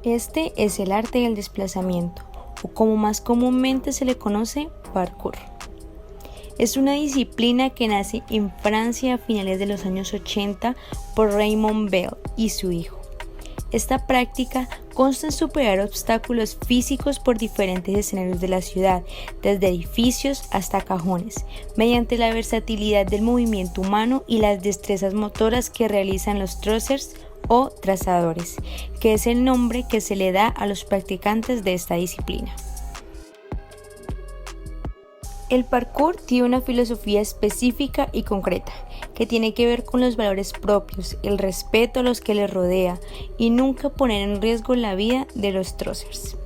Este es el arte del desplazamiento, o como más comúnmente se le conoce, parkour. Es una disciplina que nace en Francia a finales de los años 80 por Raymond Bell y su hijo. Esta práctica consta en superar obstáculos físicos por diferentes escenarios de la ciudad, desde edificios hasta cajones, mediante la versatilidad del movimiento humano y las destrezas motoras que realizan los thrusters o trazadores, que es el nombre que se le da a los practicantes de esta disciplina. El parkour tiene una filosofía específica y concreta, que tiene que ver con los valores propios, el respeto a los que les rodea y nunca poner en riesgo la vida de los thrusters.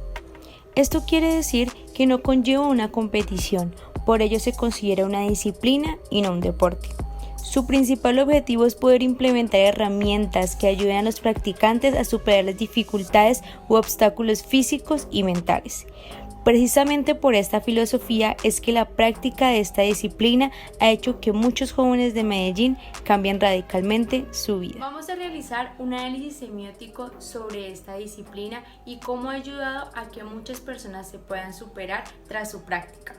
Esto quiere decir que no conlleva una competición, por ello se considera una disciplina y no un deporte. Su principal objetivo es poder implementar herramientas que ayuden a los practicantes a superar las dificultades u obstáculos físicos y mentales. Precisamente por esta filosofía es que la práctica de esta disciplina ha hecho que muchos jóvenes de Medellín cambien radicalmente su vida. Vamos a realizar un análisis semiótico sobre esta disciplina y cómo ha ayudado a que muchas personas se puedan superar tras su práctica.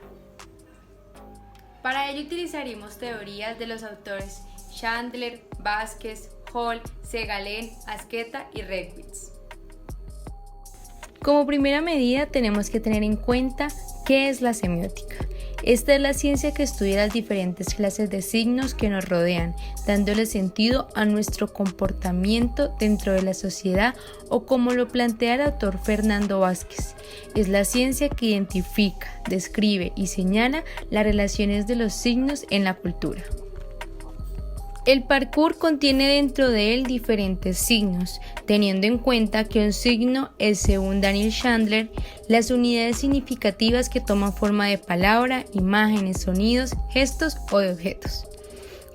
Para ello utilizaremos teorías de los autores Chandler, Vázquez, Hall, Segalen, Asqueta y Redwitz. Como primera medida tenemos que tener en cuenta qué es la semiótica. Esta es la ciencia que estudia las diferentes clases de signos que nos rodean, dándole sentido a nuestro comportamiento dentro de la sociedad o como lo plantea el autor Fernando Vázquez. Es la ciencia que identifica, describe y señala las relaciones de los signos en la cultura. El parkour contiene dentro de él diferentes signos, teniendo en cuenta que un signo es, según Daniel Chandler, las unidades significativas que toman forma de palabra, imágenes, sonidos, gestos o de objetos.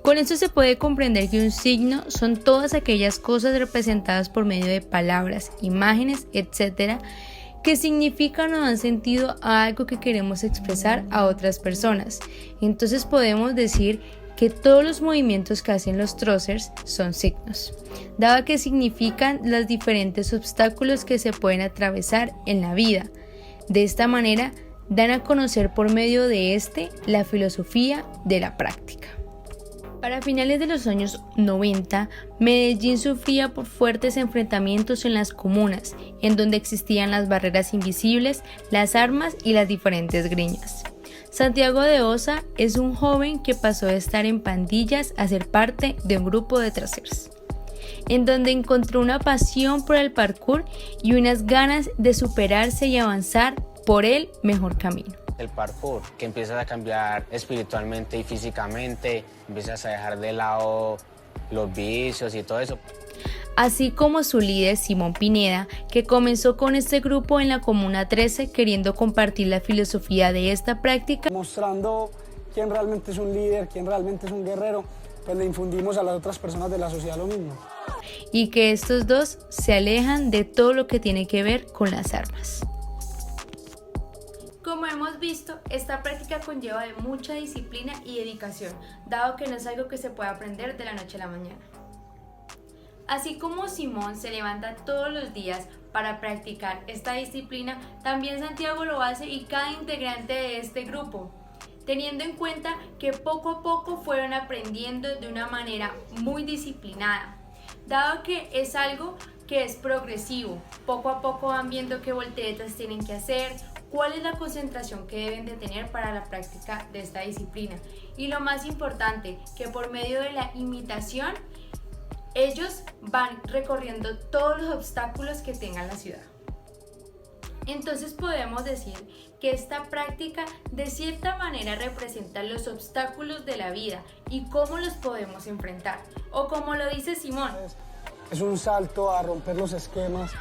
Con esto se puede comprender que un signo son todas aquellas cosas representadas por medio de palabras, imágenes, etc., que significan o dan sentido a algo que queremos expresar a otras personas. Entonces podemos decir que todos los movimientos que hacen los thrusters son signos, dado que significan los diferentes obstáculos que se pueden atravesar en la vida. De esta manera, dan a conocer por medio de la filosofía de la práctica. Para finales de los años 90, Medellín sufría por fuertes enfrentamientos en las comunas, en donde existían las barreras invisibles, las armas y las diferentes griñas. Santiago de Osa es un joven que pasó de estar en pandillas a ser parte de un grupo de thrusters, en donde encontró una pasión por el parkour y unas ganas de superarse y avanzar por el mejor camino. El parkour, que empiezas a cambiar espiritualmente y físicamente, empiezas a dejar de lado los vicios y todo eso. Así como su líder Simón Pineda, que comenzó con este grupo en la Comuna 13 queriendo compartir la filosofía de esta práctica. Mostrando quién realmente es un líder, quién realmente es un guerrero, pues le infundimos a las otras personas de la sociedad lo mismo. Y que estos dos se alejan de todo lo que tiene que ver con las armas. Como hemos visto, esta práctica conlleva de mucha disciplina y dedicación, dado que no es algo que se pueda aprender de la noche a la mañana. Así como Simón se levanta todos los días para practicar esta disciplina, también Santiago lo hace y cada integrante de este grupo, teniendo en cuenta que poco a poco fueron aprendiendo de una manera muy disciplinada, dado que es algo que es progresivo. Poco a poco van viendo qué volteretas tienen que hacer, cuál es la concentración que deben de tener para la práctica de esta disciplina. Y lo más importante, que por medio de la imitación, ellos van recorriendo todos los obstáculos que tenga la ciudad. Entonces podemos decir que esta práctica de cierta manera representa los obstáculos de la vida y cómo los podemos enfrentar. O como lo dice Simón. Es un salto a romper los esquemas,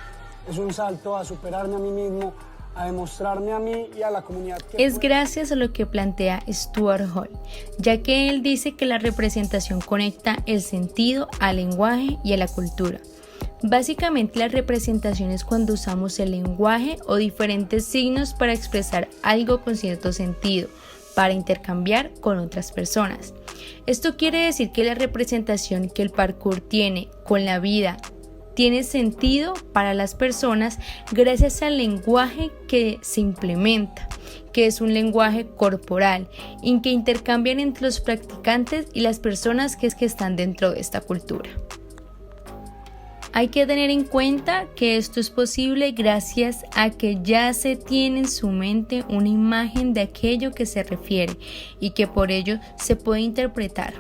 es un salto a superarme a mí mismo, a demostrarme a mí y a la comunidad. Es gracias a lo que plantea Stuart Hall, ya que él dice que la representación conecta el sentido al lenguaje y a la cultura. Básicamente la representación es cuando usamos el lenguaje o diferentes signos para expresar algo con cierto sentido, para intercambiar con otras personas. Esto quiere decir que la representación que el parkour tiene con la vida tiene sentido para las personas gracias al lenguaje que se implementa, que es un lenguaje corporal, en que intercambian entre los practicantes y las personas que están dentro de esta cultura. Hay que tener en cuenta que esto es posible gracias a que ya se tiene en su mente una imagen de aquello que se refiere y que por ello se puede interpretar.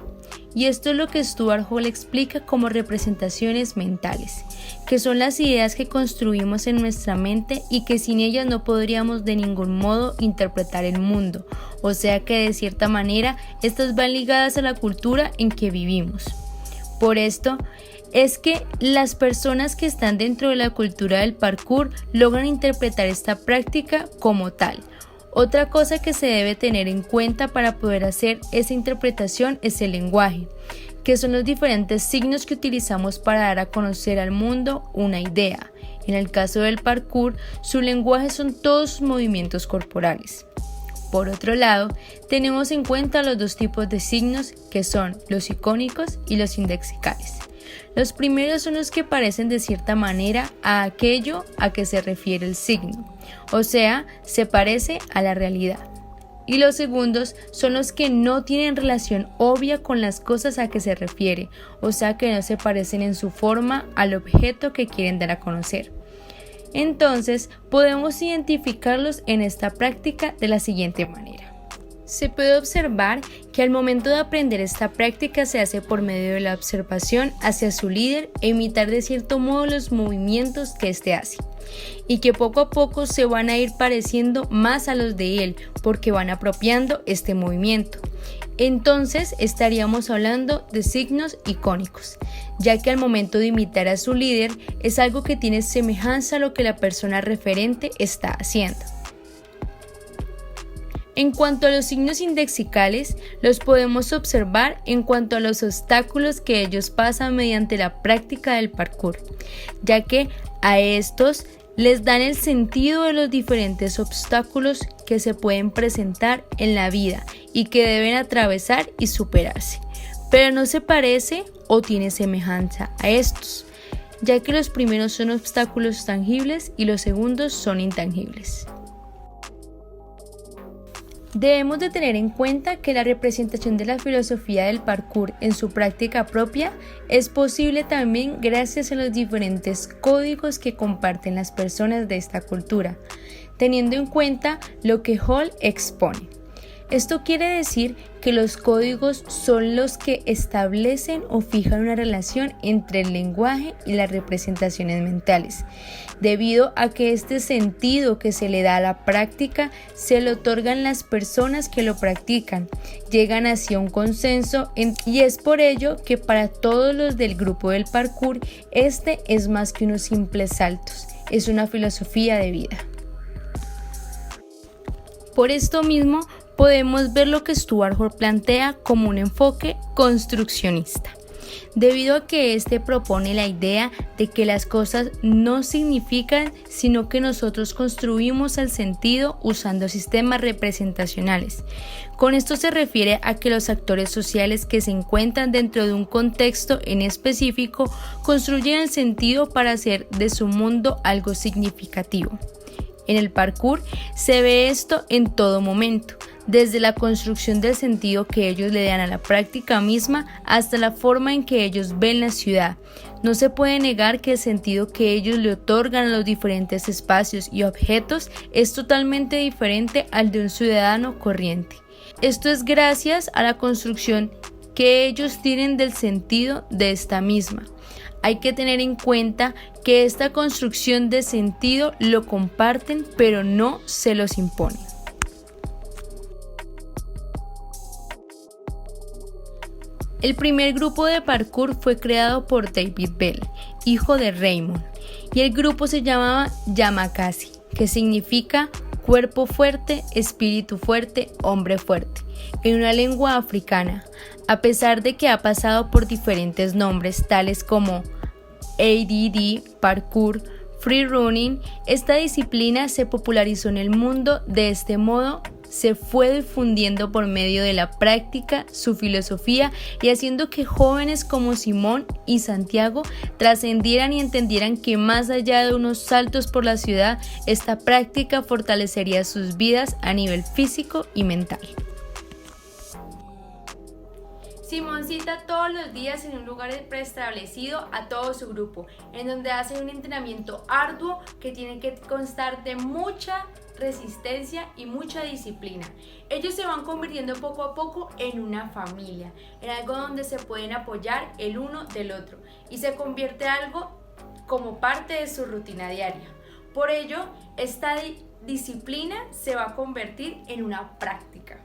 Y esto es lo que Stuart Hall explica como representaciones mentales, que son las ideas que construimos en nuestra mente y que sin ellas no podríamos de ningún modo interpretar el mundo, o sea que de cierta manera estas van ligadas a la cultura en que vivimos. Por esto es que las personas que están dentro de la cultura del parkour logran interpretar esta práctica como tal. Otra cosa que se debe tener en cuenta para poder hacer esa interpretación es el lenguaje, que son los diferentes signos que utilizamos para dar a conocer al mundo una idea. En el caso del parkour, su lenguaje son todos sus movimientos corporales. Por otro lado, tenemos en cuenta los dos tipos de signos que son los icónicos y los indexicales. Los primeros son los que parecen de cierta manera a aquello a que se refiere el signo, o sea, se parece a la realidad. Y los segundos son los que no tienen relación obvia con las cosas a que se refiere, o sea que no se parecen en su forma al objeto que quieren dar a conocer. Entonces, podemos identificarlos en esta práctica de la siguiente manera. Se puede observar que al momento de aprender esta práctica se hace por medio de la observación hacia su líder e imitar de cierto modo los movimientos que éste hace, y que poco a poco se van a ir pareciendo más a los de él porque van apropiando este movimiento. Entonces estaríamos hablando de signos icónicos, ya que al momento de imitar a su líder es algo que tiene semejanza a lo que la persona referente está haciendo. En cuanto a los signos indexicales, los podemos observar en cuanto a los obstáculos que ellos pasan mediante la práctica del parkour, ya que a estos les dan el sentido de los diferentes obstáculos que se pueden presentar en la vida y que deben atravesar y superarse, pero no se parece o tiene semejanza a estos, ya que los primeros son obstáculos tangibles y los segundos son intangibles. Debemos de tener en cuenta que la representación de la filosofía del parkour en su práctica propia es posible también gracias a los diferentes códigos que comparten las personas de esta cultura, teniendo en cuenta lo que Hall expone. Esto quiere decir que los códigos son los que establecen o fijan una relación entre el lenguaje y las representaciones mentales, debido a que este sentido que se le da a la práctica se lo otorgan las personas que lo practican, llegan hacia un consenso y es por ello que para todos los del grupo del parkour este es más que unos simples saltos, es una filosofía de vida. Por esto mismo, podemos ver lo que Stuart Hall plantea como un enfoque construccionista, debido a que este propone la idea de que las cosas no significan, sino que nosotros construimos el sentido usando sistemas representacionales. Con esto se refiere a que los actores sociales que se encuentran dentro de un contexto en específico construyen el sentido para hacer de su mundo algo significativo. En el parkour se ve esto en todo momento, desde la construcción del sentido que ellos le dan a la práctica misma hasta la forma en que ellos ven la ciudad. No se puede negar que el sentido que ellos le otorgan a los diferentes espacios y objetos es totalmente diferente al de un ciudadano corriente. Esto es gracias a la construcción que ellos tienen del sentido de esta misma. Hay que tener en cuenta que esta construcción de sentido lo comparten, pero no se los imponen. El primer grupo de parkour fue creado por David Bell, hijo de Raymond, y el grupo se llamaba Yamakasi, que significa cuerpo fuerte, espíritu fuerte, hombre fuerte, en una lengua africana, a pesar de que ha pasado por diferentes nombres tales como ADD, parkour, free running. Esta disciplina se popularizó en el mundo de este modo se fue difundiendo por medio de la práctica su filosofía y haciendo que jóvenes como Simón y Santiago trascendieran y entendieran que más allá de unos saltos por la ciudad, esta práctica fortalecería sus vidas a nivel físico y mental. Simón cita todos los días en un lugar preestablecido a todo su grupo, en donde hacen un entrenamiento arduo que tiene que constar de mucha resistencia y mucha disciplina. Ellos se van convirtiendo poco a poco en una familia, en algo donde se pueden apoyar el uno del otro y se convierte algo como parte de su rutina diaria. Por ello, esta disciplina se va a convertir en una práctica.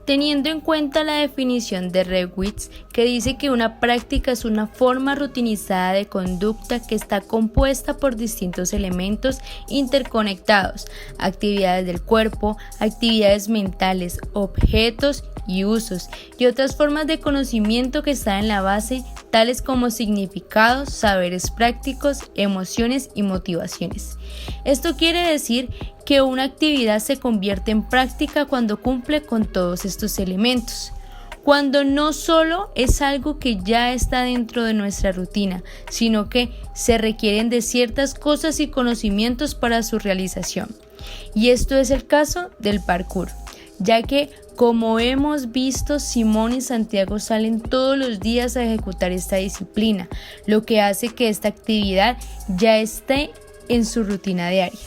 Teniendo en cuenta la definición de Rewitz, que dice que una práctica es una forma rutinizada de conducta que está compuesta por distintos elementos interconectados, actividades del cuerpo, actividades mentales, objetos y usos, y otras formas de conocimiento que están en la base, tales como significados, saberes prácticos, emociones y motivaciones. Esto quiere decir que una actividad se convierte en práctica cuando cumple con todos estos elementos, cuando no solo es algo que ya está dentro de nuestra rutina, sino que se requieren de ciertas cosas y conocimientos para su realización. Y esto es el caso del parkour, ya que, como hemos visto, Simón y Santiago salen todos los días a ejecutar esta disciplina, lo que hace que esta actividad ya esté en su rutina diaria.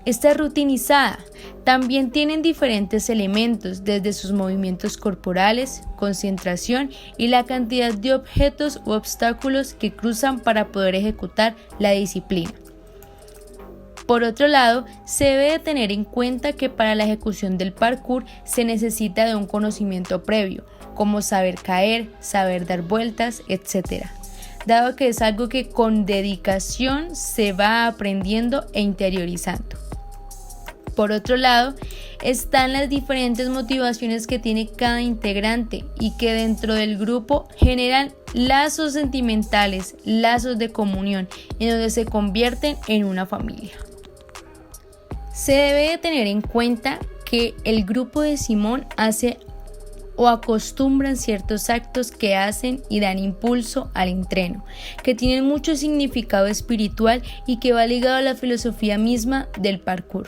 Está rutinizada. También tienen diferentes elementos, desde sus movimientos corporales, concentración y la cantidad de objetos u obstáculos que cruzan para poder ejecutar la disciplina. Por otro lado, se debe de tener en cuenta que para la ejecución del parkour se necesita de un conocimiento previo, como saber caer, saber dar vueltas, etc., dado que es algo que con dedicación se va aprendiendo e interiorizando. Por otro lado, están las diferentes motivaciones que tiene cada integrante y que dentro del grupo generan lazos sentimentales, lazos de comunión, en donde se convierten en una familia. Se debe de tener en cuenta que el grupo de Simón hace o acostumbran ciertos actos que hacen y dan impulso al entreno, que tienen mucho significado espiritual y que va ligado a la filosofía misma del parkour.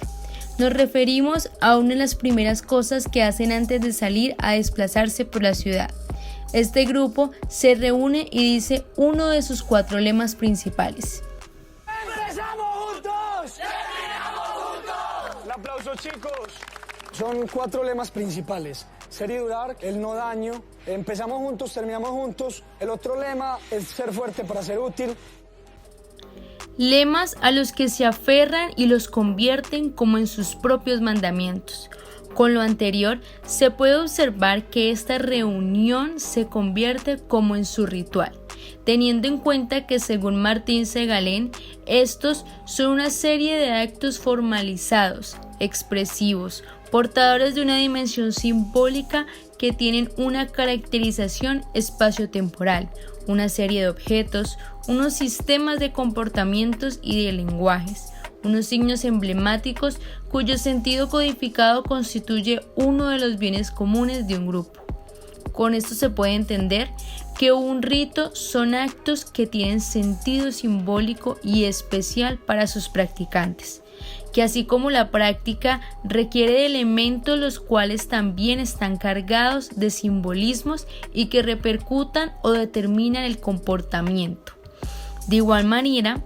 Nos referimos a una de las primeras cosas que hacen antes de salir a desplazarse por la ciudad. Este grupo se reúne y dice uno de sus 4 lemas principales. ¡Empezamos juntos! ¡Terminamos juntos! Un aplauso, chicos. Son 4 lemas principales. Ser y durar, el no daño, empezamos juntos, terminamos juntos. El otro lema es ser fuerte para ser útil. Lemas a los que se aferran y los convierten como en sus propios mandamientos. Con lo anterior, se puede observar que esta reunión se convierte como en su ritual, teniendo en cuenta que según Martín Segalen, estos son una serie de actos formalizados, expresivos, portadores de una dimensión simbólica que tienen una caracterización espaciotemporal, una serie de objetos, unos sistemas de comportamientos y de lenguajes, unos signos emblemáticos cuyo sentido codificado constituye uno de los bienes comunes de un grupo. Con esto se puede entender que un rito son actos que tienen sentido simbólico y especial para sus practicantes, que así como la práctica requiere de elementos los cuales también están cargados de simbolismos y que repercutan o determinan el comportamiento. De igual manera,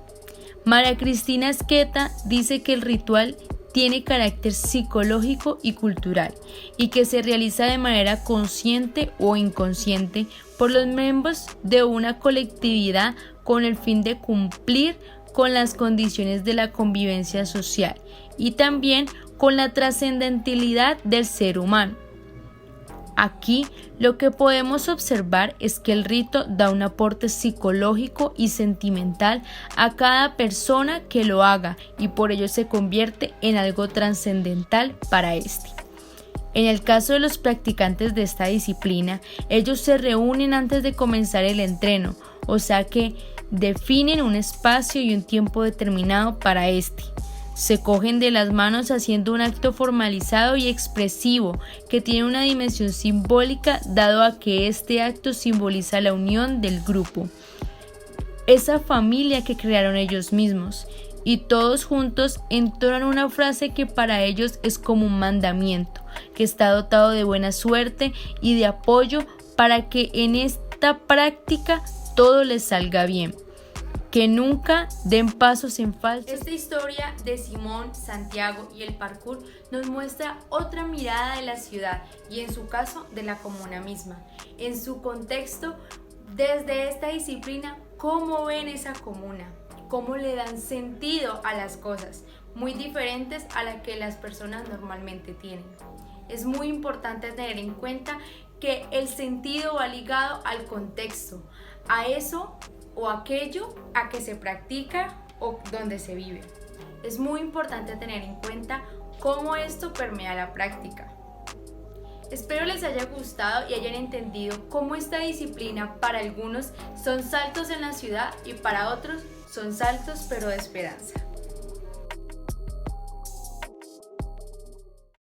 María Cristina Esqueta dice que el ritual tiene carácter psicológico y cultural y que se realiza de manera consciente o inconsciente por los miembros de una colectividad con el fin de cumplir con las condiciones de la convivencia social y también con la trascendentalidad del ser humano. Aquí lo que podemos observar es que el rito da un aporte psicológico y sentimental a cada persona que lo haga y por ello se convierte en algo trascendental para este. En el caso de los practicantes de esta disciplina, ellos se reúnen antes de comenzar el entreno, o sea que definen un espacio y un tiempo determinado para este. Se cogen de las manos haciendo un acto formalizado y expresivo que tiene una dimensión simbólica dado a que este acto simboliza la unión del grupo, esa familia que crearon ellos mismos, y todos juntos entonan una frase que para ellos es como un mandamiento, que está dotado de buena suerte y de apoyo para que en esta práctica todo les salga bien. Que nunca den pasos en falso. Esta historia de Simón, Santiago y el parkour nos muestra otra mirada de la ciudad y en su caso de la comuna misma. En su contexto, desde esta disciplina, ¿cómo ven esa comuna? ¿Cómo le dan sentido a las cosas? Muy diferentes a la que las personas normalmente tienen. Es muy importante tener en cuenta que el sentido va ligado al contexto, a eso o aquello a que se practica o donde se vive. Es muy importante tener en cuenta cómo esto permea la práctica. Espero les haya gustado y hayan entendido cómo esta disciplina para algunos son saltos en la ciudad y para otros son saltos pero de esperanza.